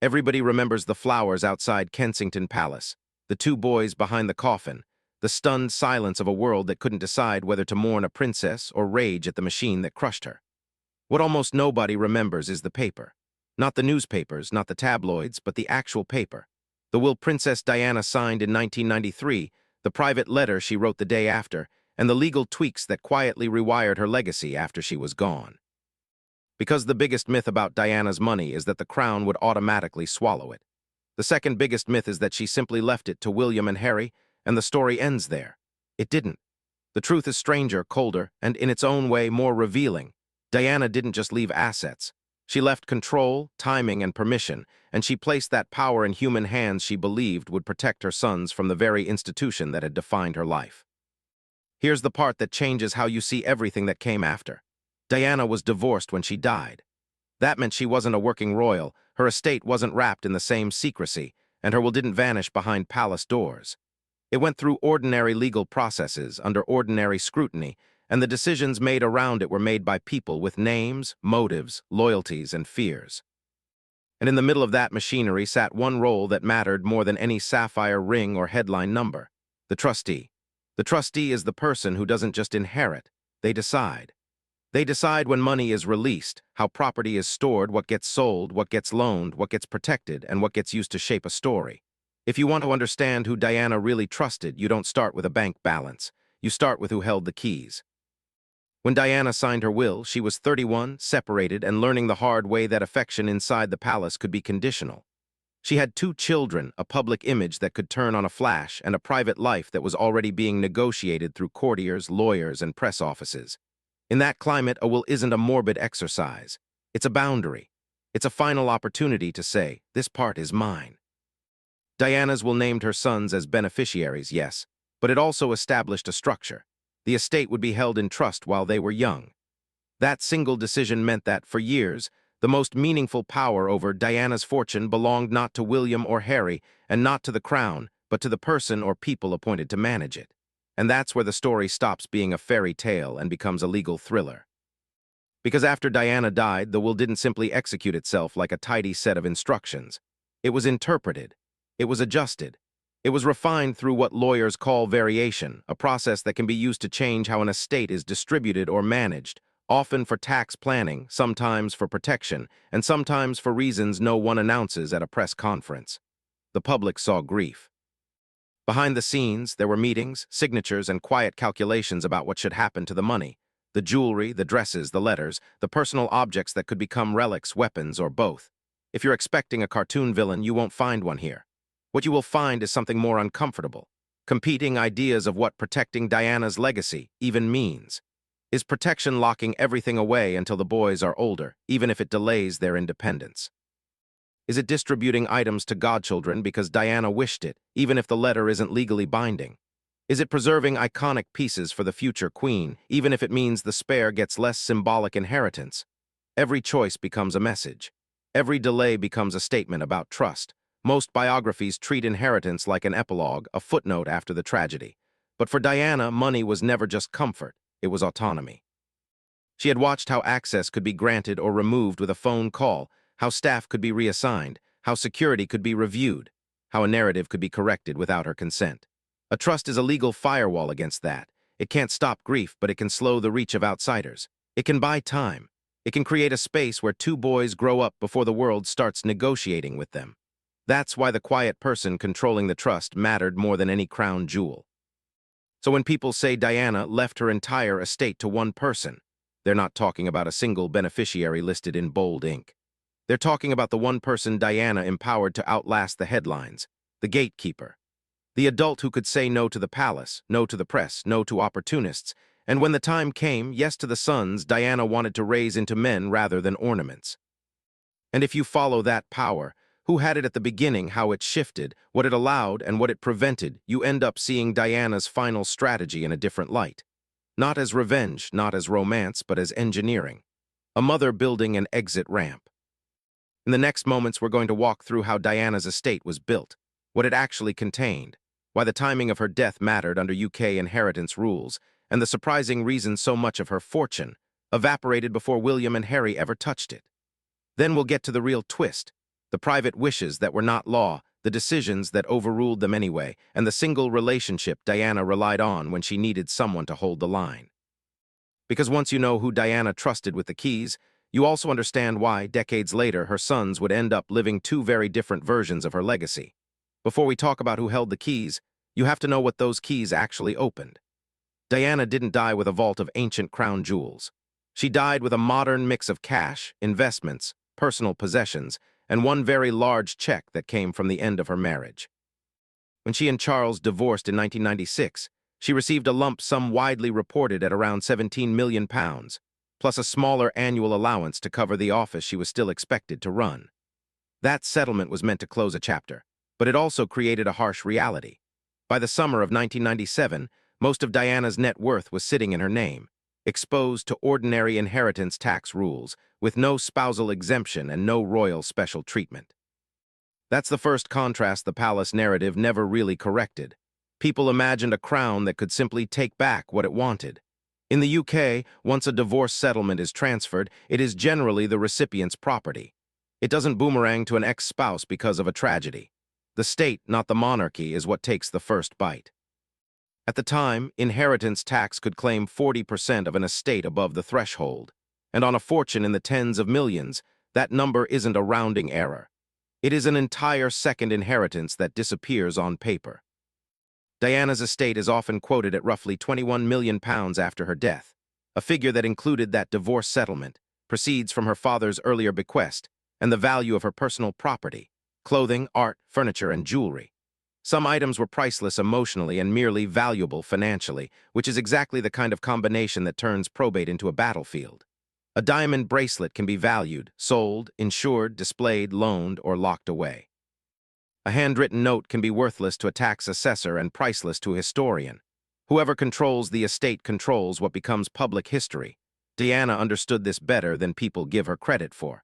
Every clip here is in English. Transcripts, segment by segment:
Everybody remembers the flowers outside Kensington Palace, the two boys behind the coffin, the stunned silence of a world that couldn't decide whether to mourn a princess or rage at the machine that crushed her. What almost nobody remembers is the paper. Not the newspapers, not the tabloids, but the actual paper. The will Princess Diana signed in 1993, the private letter she wrote the day after, and the legal tweaks that quietly rewired her legacy after she was gone. Because the biggest myth about Diana's money is that the crown would automatically swallow it. The second biggest myth is that she simply left it to William and Harry, and the story ends there. It didn't. The truth is stranger, colder, and in its own way more revealing. Diana didn't just leave assets. She left control, timing, and permission, and she placed that power in human hands she believed would protect her sons from the very institution that had defined her life. Here's the part that changes how you see everything that came after. Diana was divorced when she died. That meant she wasn't a working royal, her estate wasn't wrapped in the same secrecy, and her will didn't vanish behind palace doors. It went through ordinary legal processes, under ordinary scrutiny, and the decisions made around it were made by people with names, motives, loyalties, and fears. And in the middle of that machinery sat one role that mattered more than any sapphire ring or headline number: the trustee. The trustee is the person who doesn't just inherit, they decide. They decide when money is released, how property is stored, what gets sold, what gets loaned, what gets protected, and what gets used to shape a story. If you want to understand who Diana really trusted, you don't start with a bank balance. You start with who held the keys. When Diana signed her will, she was 31, separated, and learning the hard way that affection inside the palace could be conditional. She had 2 children, a public image that could turn on a flash, and a private life that was already being negotiated through courtiers, lawyers, and press offices. In that climate, a will isn't a morbid exercise. It's a boundary. It's a final opportunity to say, this part is mine. Diana's will named her sons as beneficiaries, yes, but it also established a structure. The estate would be held in trust while they were young. That single decision meant that, for years, the most meaningful power over Diana's fortune belonged not to William or Harry, and not to the crown, but to the person or people appointed to manage it. And that's where the story stops being a fairy tale and becomes a legal thriller. Because after Diana died, the will didn't simply execute itself like a tidy set of instructions. It was interpreted. It was adjusted. It was refined through what lawyers call variation, a process that can be used to change how an estate is distributed or managed, often for tax planning, sometimes for protection, and sometimes for reasons no one announces at a press conference. The public saw grief. Behind the scenes, there were meetings, signatures, and quiet calculations about what should happen to the money: the jewelry, the dresses, the letters, the personal objects that could become relics, weapons, or both. If you're expecting a cartoon villain, you won't find one here. What you will find is something more uncomfortable: competing ideas of what protecting Diana's legacy even means. Is protection locking everything away until the boys are older, even if it delays their independence? Is it distributing items to godchildren because Diana wished it, even if the letter isn't legally binding? Is it preserving iconic pieces for the future queen, even if it means the spare gets less symbolic inheritance? Every choice becomes a message. Every delay becomes a statement about trust. Most biographies treat inheritance like an epilogue, a footnote after the tragedy. But for Diana, money was never just comfort, it was autonomy. She had watched how access could be granted or removed with a phone call, how staff could be reassigned, how security could be reviewed, how a narrative could be corrected without her consent. A trust is a legal firewall against that. It can't stop grief, but it can slow the reach of outsiders. It can buy time. It can create a space where 2 boys grow up before the world starts negotiating with them. That's why the quiet person controlling the trust mattered more than any crown jewel. So when people say Diana left her entire estate to one person, they're not talking about a single beneficiary listed in bold ink. They're talking about the one person Diana empowered to outlast the headlines: the gatekeeper. The adult who could say no to the palace, no to the press, no to opportunists, and when the time came, yes to the sons Diana wanted to raise into men rather than ornaments. And if you follow that power, who had it at the beginning, how it shifted, what it allowed, and what it prevented, you end up seeing Diana's final strategy in a different light. Not as revenge, not as romance, but as engineering. A mother building an exit ramp. In the next moments, we're going to walk through how Diana's estate was built, what it actually contained, why the timing of her death mattered under UK inheritance rules, and the surprising reason so much of her fortune evaporated before William and Harry ever touched it. Then we'll get to the real twist: the private wishes that were not law, the decisions that overruled them anyway, and the single relationship Diana relied on when she needed someone to hold the line. Because once you know who Diana trusted with the keys, you also understand why, decades later, her sons would end up living two very different versions of her legacy. Before we talk about who held the keys, you have to know what those keys actually opened. Diana didn't die with a vault of ancient crown jewels. She died with a modern mix of cash, investments, personal possessions, and one very large check that came from the end of her marriage. When she and Charles divorced in 1996, she received a lump sum widely reported at around £17 million, plus a smaller annual allowance to cover the office she was still expected to run. That settlement was meant to close a chapter, but it also created a harsh reality. By the summer of 1997, most of Diana's net worth was sitting in her name, exposed to ordinary inheritance tax rules, with no spousal exemption and no royal special treatment. That's the first contrast the palace narrative never really corrected. People imagined a crown that could simply take back what it wanted. In the UK, once a divorce settlement is transferred, it is generally the recipient's property. It doesn't boomerang to an ex-spouse because of a tragedy. The state, not the monarchy, is what takes the first bite. At the time, inheritance tax could claim 40% of an estate above the threshold. And on a fortune in the tens of millions, that number isn't a rounding error. It is an entire second inheritance that disappears on paper. Diana's estate is often quoted at roughly £21 million after her death, a figure that included that divorce settlement, proceeds from her father's earlier bequest, and the value of her personal property, clothing, art, furniture, and jewelry. Some items were priceless emotionally and merely valuable financially, which is exactly the kind of combination that turns probate into a battlefield. A diamond bracelet can be valued, sold, insured, displayed, loaned, or locked away. A handwritten note can be worthless to a tax assessor and priceless to a historian. Whoever controls the estate controls what becomes public history. Diana understood this better than people give her credit for.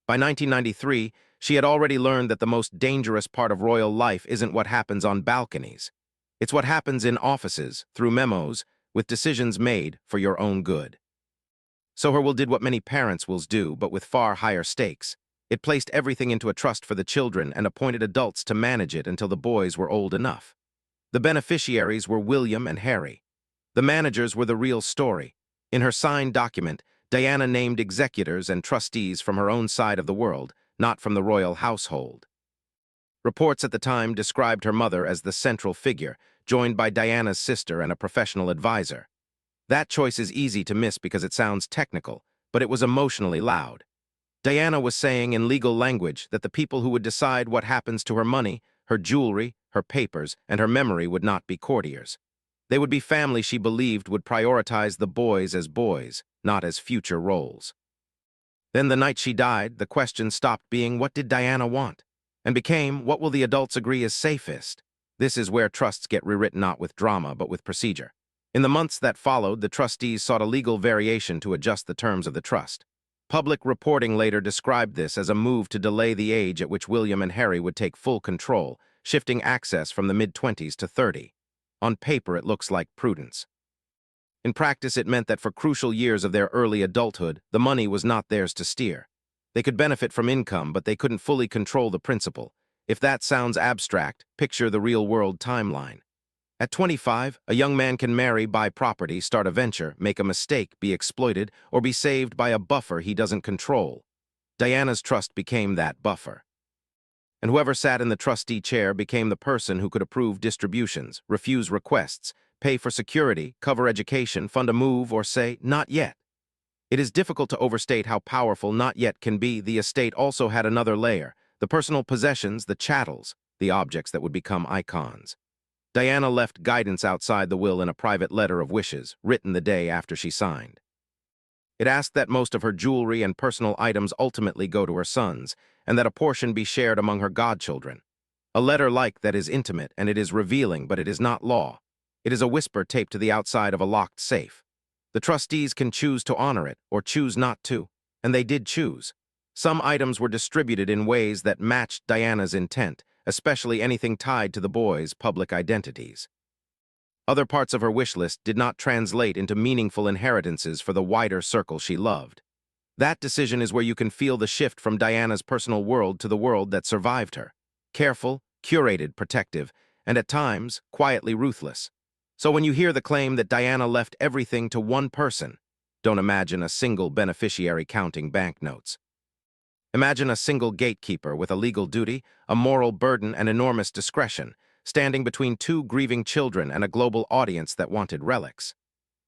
By 1993, she had already learned that the most dangerous part of royal life isn't what happens on balconies. It's what happens in offices, through memos, with decisions made for your own good. So her will did what many parents' wills do, but with far higher stakes. It placed everything into a trust for the children and appointed adults to manage it until the boys were old enough. The beneficiaries were William and Harry. The managers were the real story. In her signed document, Diana named executors and trustees from her own side of the world, not from the royal household. Reports at the time described her mother as the central figure, joined by Diana's sister and a professional advisor. That choice is easy to miss because it sounds technical, but it was emotionally loud. Diana was saying in legal language that the people who would decide what happens to her money, her jewelry, her papers, and her memory would not be courtiers. They would be family she believed would prioritize the boys as boys, not as future roles. Then the night she died, the question stopped being what did Diana want, and became what will the adults agree is safest. This is where trusts get rewritten not with drama but with procedure. In the months that followed, the trustees sought a legal variation to adjust the terms of the trust. Public reporting later described this as a move to delay the age at which William and Harry would take full control, shifting access from the mid-20s to 30. On paper, it looks like prudence. In practice, it meant that for crucial years of their early adulthood, the money was not theirs to steer. They could benefit from income, but they couldn't fully control the principal. If that sounds abstract, picture the real-world timeline. At 25, a young man can marry, buy property, start a venture, make a mistake, be exploited, or be saved by a buffer he doesn't control. Diana's trust became that buffer. And whoever sat in the trustee chair became the person who could approve distributions, refuse requests, pay for security, cover education, fund a move, or say, not yet. It is difficult to overstate how powerful not yet can be. The estate also had another layer, the personal possessions, the chattels, the objects that would become icons. Diana left guidance outside the will in a private letter of wishes, written the day after she signed. It asked that most of her jewelry and personal items ultimately go to her sons, and that a portion be shared among her godchildren. A letter like that is intimate, and it is revealing, but it is not law. It is a whisper taped to the outside of a locked safe. The trustees can choose to honor it, or choose not to, and they did choose. Some items were distributed in ways that matched Diana's intent, especially anything tied to the boys' public identities. Other parts of her wish list did not translate into meaningful inheritances for the wider circle she loved. That decision is where you can feel the shift from Diana's personal world to the world that survived her. Careful, curated, protective, and at times, quietly ruthless. So when you hear the claim that Diana left everything to one person, don't imagine a single beneficiary counting banknotes. Imagine a single gatekeeper with a legal duty, a moral burden, and enormous discretion, standing between two grieving children and a global audience that wanted relics.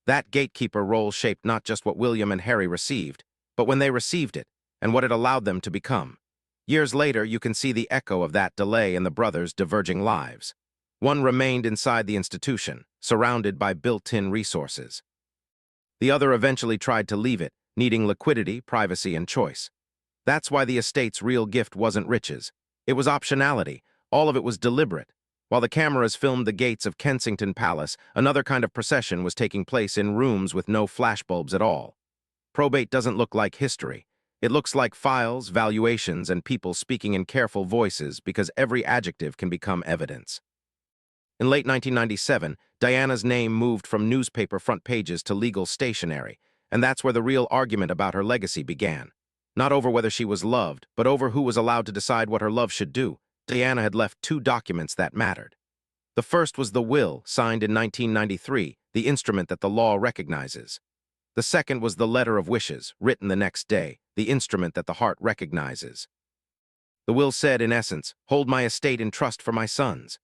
That gatekeeper role shaped not just what William and Harry received, but when they received it, and what it allowed them to become. Years later, you can see the echo of that delay in the brothers' diverging lives. One remained inside the institution, surrounded by built-in resources. The other eventually tried to leave it, needing liquidity, privacy, and choice. That's why the estate's real gift wasn't riches. It was optionality. All of it was deliberate. While the cameras filmed the gates of Kensington Palace, another kind of procession was taking place in rooms with no flashbulbs at all. Probate doesn't look like history. It looks like files, valuations, and people speaking in careful voices because every adjective can become evidence. In late 1997, Diana's name moved from newspaper front pages to legal stationery, and that's where the real argument about her legacy began. Not over whether she was loved, but over who was allowed to decide what her love should do. Diana had left two documents that mattered. The first was the will, signed in 1993, the instrument that the law recognizes. The second was the letter of wishes, written the next day, the instrument that the heart recognizes. The will said, in essence, hold my estate in trust for my sons.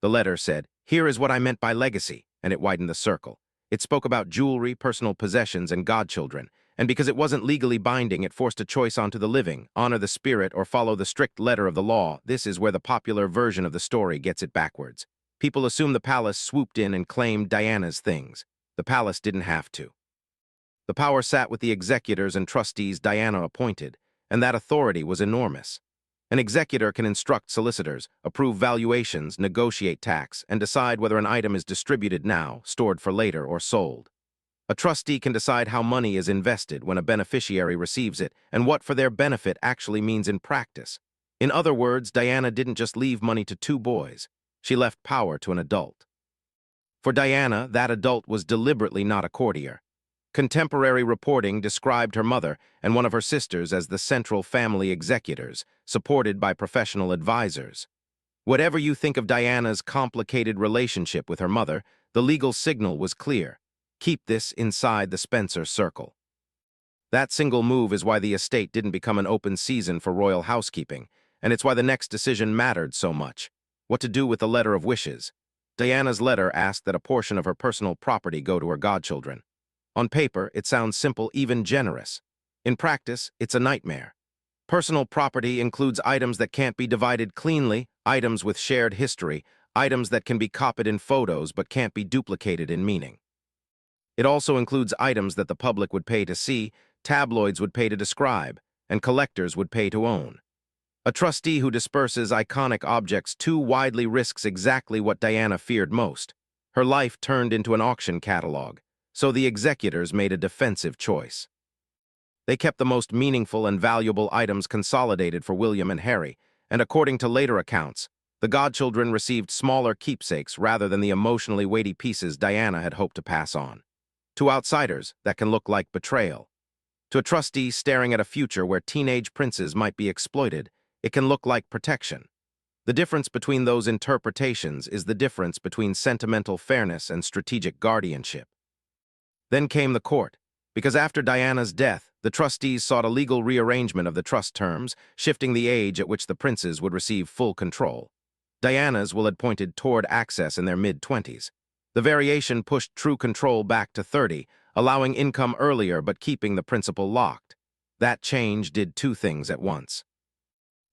The letter said, here is what I meant by legacy, and it widened the circle. It spoke about jewelry, personal possessions, and godchildren, and because it wasn't legally binding, it forced a choice onto the living, honor the spirit or follow the strict letter of the law. This is where the popular version of the story gets it backwards. People assume the palace swooped in and claimed Diana's things. The palace didn't have to. The power sat with the executors and trustees Diana appointed, and that authority was enormous. An executor can instruct solicitors, approve valuations, negotiate tax, and decide whether an item is distributed now, stored for later, or sold. A trustee can decide how money is invested when a beneficiary receives it and what for their benefit actually means in practice. In other words, Diana didn't just leave money to two boys. She left power to an adult. For Diana, that adult was deliberately not a courtier. Contemporary reporting described her mother and one of her sisters as the central family executors, supported by professional advisors. Whatever you think of Diana's complicated relationship with her mother, the legal signal was clear. Keep this inside the Spencer circle. That single move is why the estate didn't become an open season for royal housekeeping, and it's why the next decision mattered so much. What to do with the letter of wishes. Diana's letter asked that a portion of her personal property go to her godchildren. On paper, it sounds simple, even generous. In practice, it's a nightmare. Personal property includes items that can't be divided cleanly, items with shared history, items that can be copied in photos but can't be duplicated in meaning. It also includes items that the public would pay to see, tabloids would pay to describe, and collectors would pay to own. A trustee who disperses iconic objects too widely risks exactly what Diana feared most. Her life turned into an auction catalog. So the executors made a defensive choice. They kept the most meaningful and valuable items consolidated for William and Harry, and according to later accounts, the godchildren received smaller keepsakes rather than the emotionally weighty pieces Diana had hoped to pass on. To outsiders, that can look like betrayal. To a trustee staring at a future where teenage princes might be exploited, it can look like protection. The difference between those interpretations is the difference between sentimental fairness and strategic guardianship. Then came the court, because after Diana's death, the trustees sought a legal rearrangement of the trust terms, shifting the age at which the princes would receive full control. Diana's will had pointed toward access in their mid-20s. The variation pushed true control back to 30, allowing income earlier but keeping the principal locked. That change did two things at once.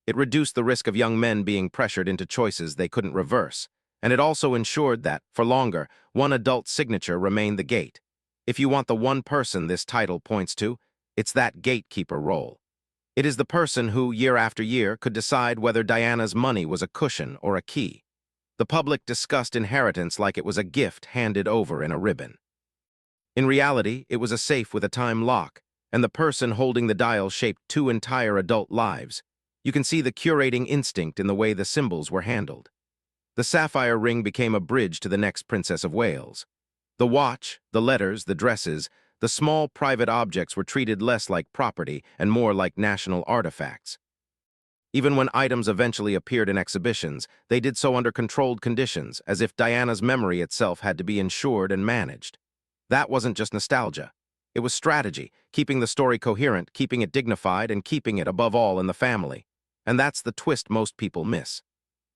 It reduced the risk of young men being pressured into choices they couldn't reverse, and it also ensured that, for longer, one adult signature remained the gate. If you want the one person this title points to, it's that gatekeeper role. It is the person who, year after year, could decide whether Diana's money was a cushion or a key. The public discussed inheritance like it was a gift handed over in a ribbon. In reality, it was a safe with a time lock, and the person holding the dial shaped two entire adult lives. You can see the curating instinct in the way the symbols were handled. The sapphire ring became a bridge to the next Princess of Wales. The watch, the letters, the dresses, the small private objects were treated less like property and more like national artifacts. Even when items eventually appeared in exhibitions, they did so under controlled conditions, as if Diana's memory itself had to be insured and managed. That wasn't just nostalgia. It was strategy, keeping the story coherent, keeping it dignified, and keeping it, above all, in the family. And that's the twist most people miss.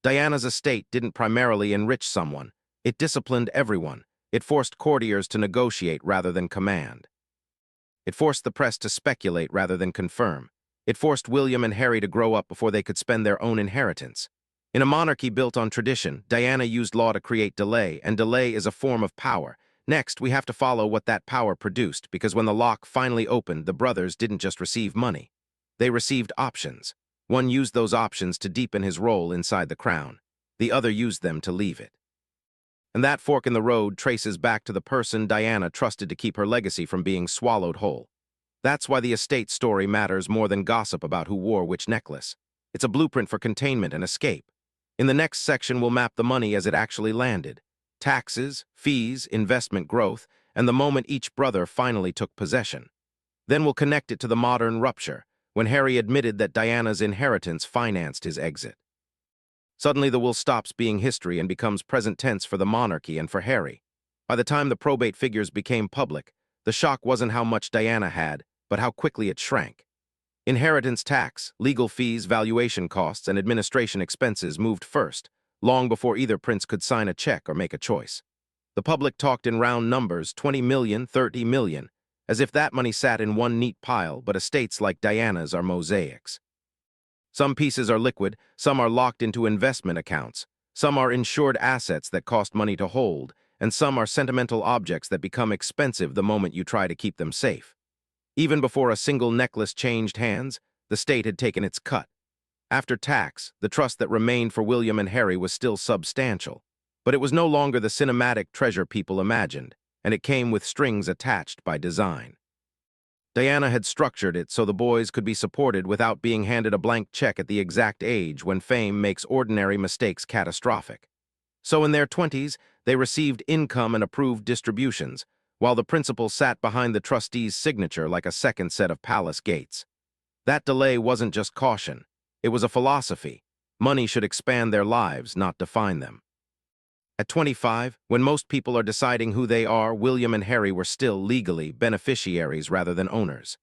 Diana's estate didn't primarily enrich someone. It disciplined everyone. It forced courtiers to negotiate rather than command. It forced the press to speculate rather than confirm. It forced William and Harry to grow up before they could spend their own inheritance. In a monarchy built on tradition, Diana used law to create delay, and delay is a form of power. Next, we have to follow what that power produced, because when the lock finally opened, the brothers didn't just receive money. They received options. One used those options to deepen his role inside the crown. The other used them to leave it. And that fork in the road traces back to the person Diana trusted to keep her legacy from being swallowed whole. That's why the estate story matters more than gossip about who wore which necklace. It's a blueprint for containment and escape. In the next section, we'll map the money as it actually landed. Taxes, fees, investment growth, and the moment each brother finally took possession. Then we'll connect it to the modern rupture, when Harry admitted that Diana's inheritance financed his exit. Suddenly the will stops being history and becomes present tense for the monarchy and for Harry. By the time the probate figures became public, the shock wasn't how much Diana had, but how quickly it shrank. Inheritance tax, legal fees, valuation costs, and administration expenses moved first, long before either prince could sign a check or make a choice. The public talked in round numbers, 20 million, 30 million, as if that money sat in one neat pile, but estates like Diana's are mosaics. Some pieces are liquid, some are locked into investment accounts, some are insured assets that cost money to hold, and some are sentimental objects that become expensive the moment you try to keep them safe. Even before a single necklace changed hands, the state had taken its cut. After tax, the trust that remained for William and Harry was still substantial, but it was no longer the cinematic treasure people imagined, and it came with strings attached by design. Diana had structured it so the boys could be supported without being handed a blank check at the exact age when fame makes ordinary mistakes catastrophic. So in their 20s, they received income and approved distributions, while the principal sat behind the trustees' signature like a second set of palace gates. That delay wasn't just caution. It was a philosophy. Money should expand their lives, not define them. At 25, when most people are deciding who they are, William and Harry were still legally beneficiaries rather than owners.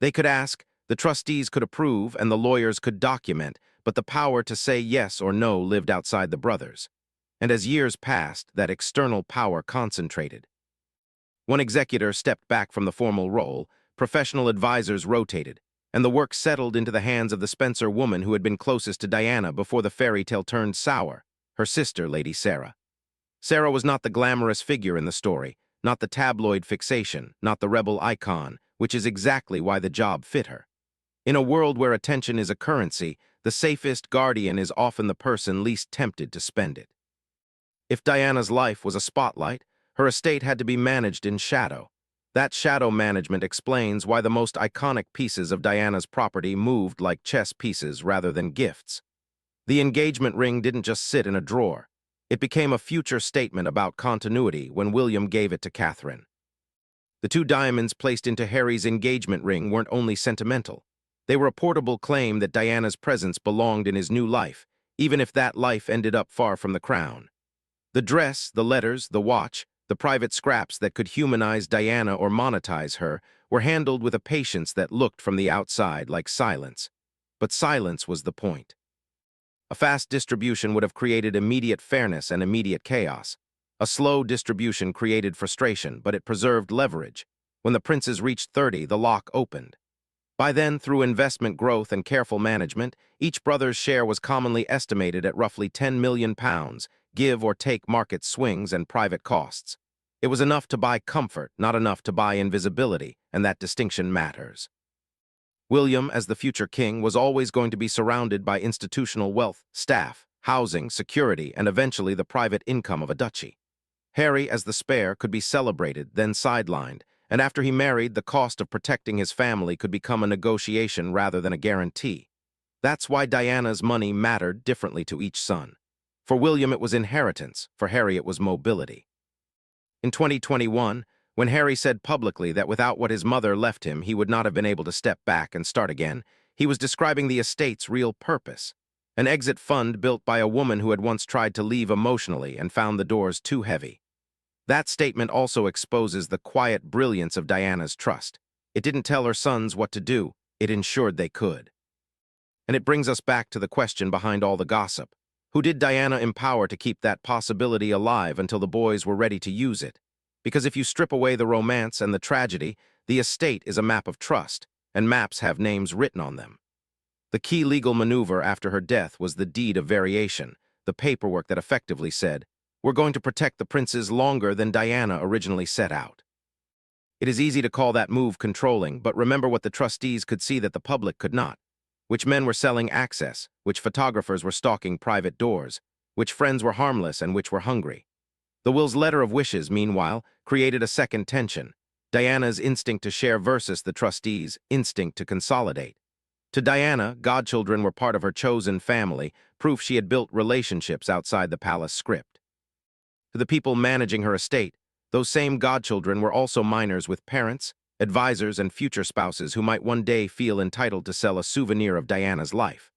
They could ask, the trustees could approve, and the lawyers could document, but the power to say yes or no lived outside the brothers. And as years passed, that external power concentrated. One executor stepped back from the formal role, professional advisors rotated, and the work settled into the hands of the Spencer woman who had been closest to Diana before the fairy tale turned sour, her sister, Lady Sarah. Sarah was not the glamorous figure in the story, not the tabloid fixation, not the rebel icon, which is exactly why the job fit her. In a world where attention is a currency, the safest guardian is often the person least tempted to spend it. If Diana's life was a spotlight, her estate had to be managed in shadow. That shadow management explains why the most iconic pieces of Diana's property moved like chess pieces rather than gifts. The engagement ring didn't just sit in a drawer. It became a future statement about continuity when William gave it to Catherine. The 2 diamonds placed into Harry's engagement ring weren't only sentimental. They were a portable claim that Diana's presence belonged in his new life, even if that life ended up far from the crown. The dress, the letters, the watch, the private scraps that could humanize Diana or monetize her were handled with a patience that looked from the outside like silence. But silence was the point. A fast distribution would have created immediate fairness and immediate chaos. A slow distribution created frustration, but it preserved leverage. When the princes reached 30, the lock opened. By then, through investment growth and careful management, each brother's share was commonly estimated at roughly £10 million, give or take market swings and private costs. It was enough to buy comfort, not enough to buy invisibility, and that distinction matters. William, as the future king, was always going to be surrounded by institutional wealth, staff, housing, security, and eventually the private income of a duchy. Harry, as the spare, could be celebrated, then sidelined, and after he married, the cost of protecting his family could become a negotiation rather than a guarantee. That's why Diana's money mattered differently to each son. For William, it was inheritance. For Harry, it was mobility. In 2021, When Harry said publicly that without what his mother left him, he would not have been able to step back and start again, he was describing the estate's real purpose. An exit fund built by a woman who had once tried to leave emotionally and found the doors too heavy. That statement also exposes the quiet brilliance of Diana's trust. It didn't tell her sons what to do, it ensured they could. And it brings us back to the question behind all the gossip. Who did Diana empower to keep that possibility alive until the boys were ready to use it? Because if you strip away the romance and the tragedy, the estate is a map of trust, and maps have names written on them. The key legal maneuver after her death was the deed of variation, the paperwork that effectively said, "We're going to protect the princes longer than Diana originally set out." It is easy to call that move controlling, but remember what the trustees could see that the public could not. Which men were selling access, which photographers were stalking private doors, which friends were harmless and which were hungry. The will's letter of wishes, meanwhile, created a second tension. Diana's instinct to share versus the trustees' instinct to consolidate. To Diana, godchildren were part of her chosen family, proof she had built relationships outside the palace script. To the people managing her estate, those same godchildren were also minors with parents, advisors, and future spouses who might one day feel entitled to sell a souvenir of Diana's life.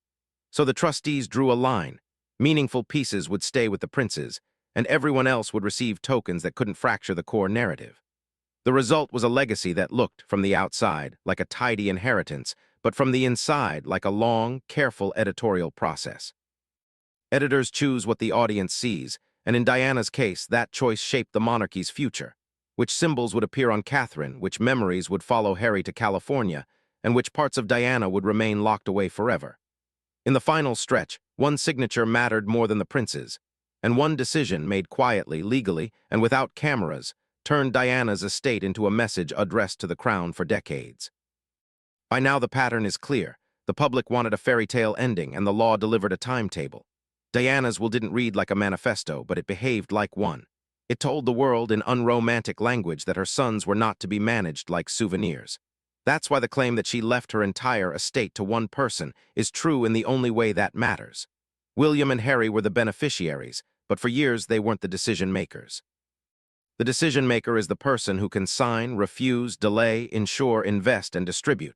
So the trustees drew a line. Meaningful pieces would stay with the princes, and everyone else would receive tokens that couldn't fracture the core narrative. The result was a legacy that looked, from the outside, like a tidy inheritance, but from the inside, like a long, careful editorial process. Editors choose what the audience sees, and in Diana's case, that choice shaped the monarchy's future. Which symbols would appear on Catherine, which memories would follow Harry to California, and which parts of Diana would remain locked away forever. In the final stretch, one signature mattered more than the prince's, and one decision made quietly, legally, and without cameras, turned Diana's estate into a message addressed to the crown for decades. By now the pattern is clear. The public wanted a fairy tale ending, and the law delivered a timetable. Diana's will didn't read like a manifesto, but it behaved like one. It told the world in unromantic language that her sons were not to be managed like souvenirs. That's why the claim that she left her entire estate to one person is true in the only way that matters. William and Harry were the beneficiaries, but for years they weren't the decision-makers. The decision-maker is the person who can sign, refuse, delay, insure, invest, and distribute.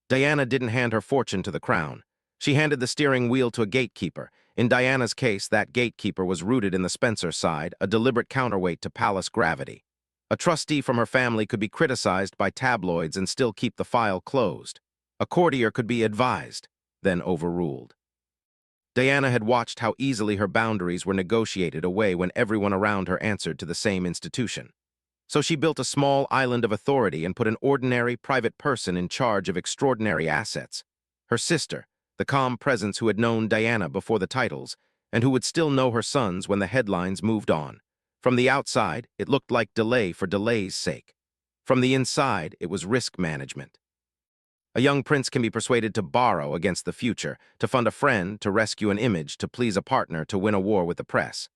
Diana didn't hand her fortune to the crown. She handed the steering wheel to a gatekeeper. In Diana's case, that gatekeeper was rooted in the Spencer side, a deliberate counterweight to palace gravity. A trustee from her family could be criticized by tabloids and still keep the file closed. A courtier could be advised, then overruled. Diana had watched how easily her boundaries were negotiated away when everyone around her answered to the same institution. So she built a small island of authority and put an ordinary, private person in charge of extraordinary assets. Her sister, the calm presence who had known Diana before the titles, and who would still know her sons when the headlines moved on. From the outside, it looked like delay for delay's sake. From the inside, it was risk management. A young prince can be persuaded to borrow against the future, to fund a friend, to rescue an image, to please a partner, to win a war with the press.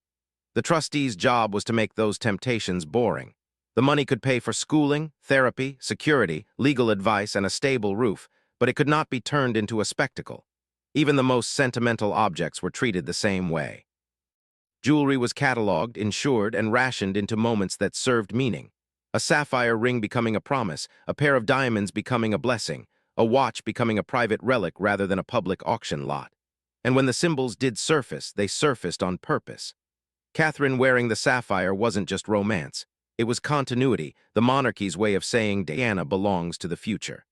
The trustee's job was to make those temptations boring. The money could pay for schooling, therapy, security, legal advice, and a stable roof, but it could not be turned into a spectacle. Even the most sentimental objects were treated the same way. Jewelry was cataloged, insured, and rationed into moments that served meaning. A sapphire ring becoming a promise, a pair of diamonds becoming a blessing, a watch becoming a private relic rather than a public auction lot. And when the symbols did surface, they surfaced on purpose. Catherine wearing the sapphire wasn't just romance. It was continuity, the monarchy's way of saying Diana belongs to the future.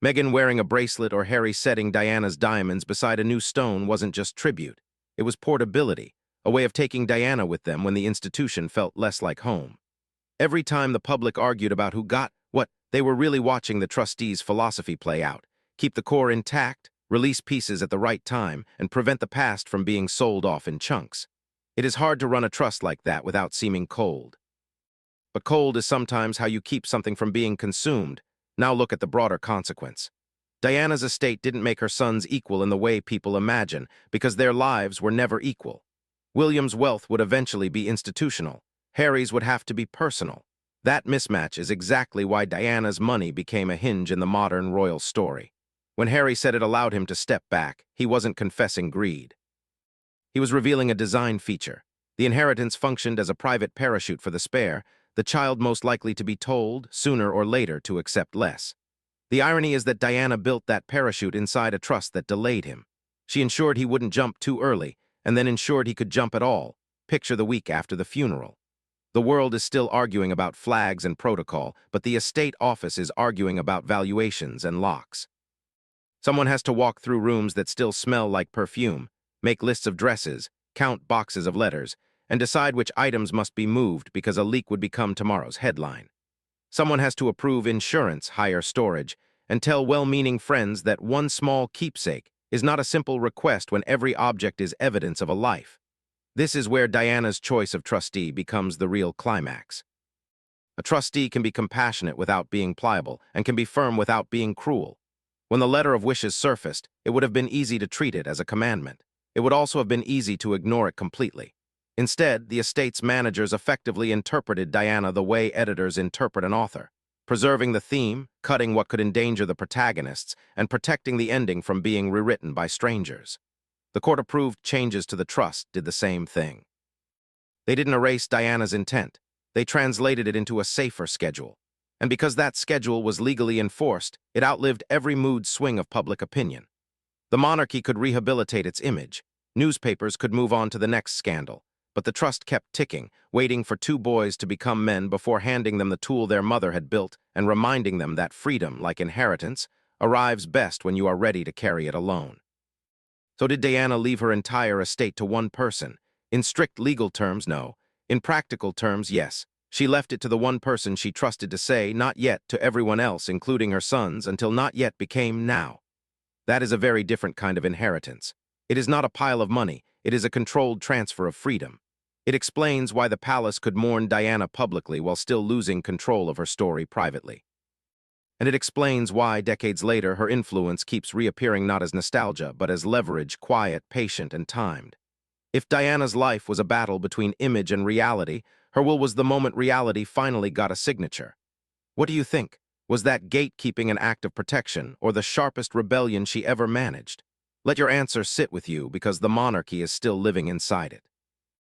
Meghan wearing a bracelet or Harry setting Diana's diamonds beside a new stone wasn't just tribute. It was portability, a way of taking Diana with them when the institution felt less like home. Every time the public argued about who got what, they were really watching the trustees' philosophy play out. Keep the core intact, release pieces at the right time, and prevent the past from being sold off in chunks. It is hard to run a trust like that without seeming cold. But cold is sometimes how you keep something from being consumed. Now look at the broader consequence. Diana's estate didn't make her sons equal in the way people imagine, because their lives were never equal. William's wealth would eventually be institutional. Harry's would have to be personal. That mismatch is exactly why Diana's money became a hinge in the modern royal story. When Harry said it allowed him to step back, he wasn't confessing greed. He was revealing a design feature. The inheritance functioned as a private parachute for the spare. the child most likely to be told, sooner or later, to accept less. The irony is that Diana built that parachute inside a trust that delayed him. She ensured he wouldn't jump too early, and then ensured he could jump at all. Picture the week after the funeral. The world is still arguing about flags and protocol, but the estate office is arguing about valuations and locks. Someone has to walk through rooms that still smell like perfume, make lists of dresses, count boxes of letters, and decide which items must be moved because a leak would become tomorrow's headline. Someone has to approve insurance, hire storage, and tell well-meaning friends that one small keepsake is not a simple request when every object is evidence of a life. This is where Diana's choice of trustee becomes the real climax. A trustee can be compassionate without being pliable and can be firm without being cruel. When the letter of wishes surfaced, it would have been easy to treat it as a commandment. It would also have been easy to ignore it completely. Instead, the estate's managers effectively interpreted Diana the way editors interpret an author, preserving the theme, cutting what could endanger the protagonists, and protecting the ending from being rewritten by strangers. The court-approved changes to the trust did the same thing. They didn't erase Diana's intent. They translated it into a safer schedule. And because that schedule was legally enforced, it outlived every mood swing of public opinion. The monarchy could rehabilitate its image. Newspapers could move on to the next scandal. But the trust kept ticking, waiting for two boys to become men before handing them the tool their mother had built and reminding them that freedom, like inheritance, arrives best when you are ready to carry it alone. So did Diana leave her entire estate to one person? In strict legal terms, no. In practical terms, yes. She left it to the one person she trusted to say not yet to everyone else, including her sons, until not yet became now. That is a very different kind of inheritance. It is not a pile of money. It is a controlled transfer of freedom. It explains why the palace could mourn Diana publicly while still losing control of her story privately. And it explains why, decades later, her influence keeps reappearing not as nostalgia, but as leverage, quiet, patient, and timed. If Diana's life was a battle between image and reality, her will was the moment reality finally got a signature. What do you think? Was that gatekeeping an act of protection, or the sharpest rebellion she ever managed? Let your answer sit with you, because the monarchy is still living inside it.